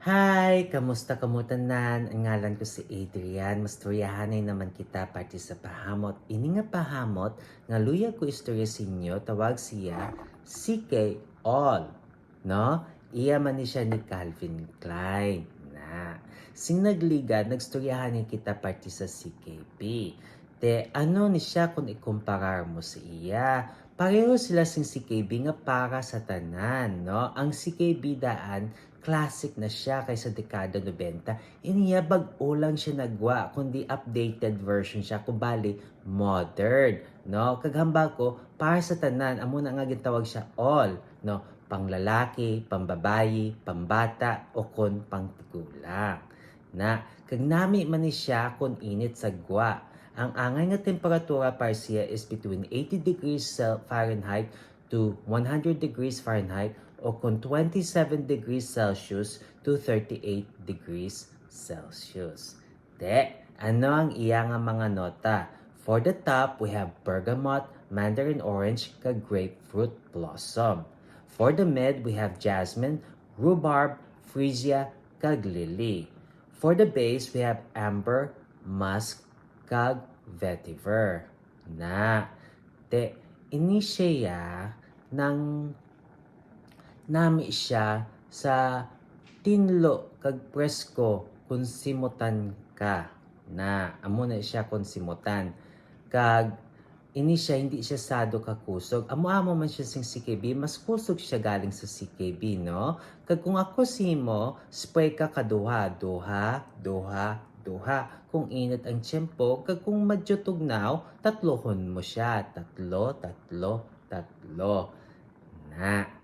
Hi! Kamusta kamutanan? Ang ngalan ko si Adrian. Mastoryahanay naman kita parte sa pahamot. Ini nga pahamot, nga luya ko istorya sa inyo, tawag siya CK All. No? Iya man ni siya ni Calvin Klein. Na. Sing nagliga, nagstoryahanay kita parte sa CKP. Te, ano ni siya kung ikumparar mo sa iya? Pareho sila sing CKB nga para sa tanan, no? Ang CKB daan, classic na siya kaysa dekada 90. Iniya bag-o lang siya nagwa, kundi updated version siya, kubali modern, no? Kaghamba ko, para sa tanan, amo na nga gitawag siya all, no? Panglalaki, pambabayi, pambata, o kon pangtigulang. Na, kag nami man ni siya kung init sa gwa. Ang angay nga temperatura para siya is between 80 degrees Fahrenheit to 100 degrees Fahrenheit o kung 27 degrees Celsius to 38 degrees Celsius. De, ano ang iya nga mga nota? For the top, we have bergamot, mandarin orange, kag grapefruit blossom. For the mid, we have jasmine, rhubarb, freesia, kag lily. For the base, we have amber, musk, kag vetiver. Na, te, ini siya ng nami siya sa tinlo kag presko kung simutan ka. Na, amo na siya kung simutan. Kag, ini siya, hindi siya sado kakusog. Amo-amo man siya sing CKB, mas kusog siya galing sa CKB, no? Kag kung ako simo, spray ka kaduha, duha, duha, duha. Kung init ang tiyempo, kag kung medyo tugnaw, tatlohon mo siya. Tatlo, tatlo, tatlo. Na.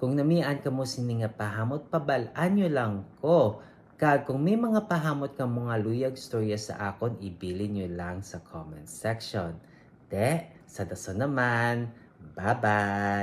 Kung namian ka mo sini nga pahamot, pabalaan nyo lang ko. Kag kung may mga pahamot ka mga luyag storya sa akon, ibili nyo lang sa comment section. De, sa daso naman. Bye-bye!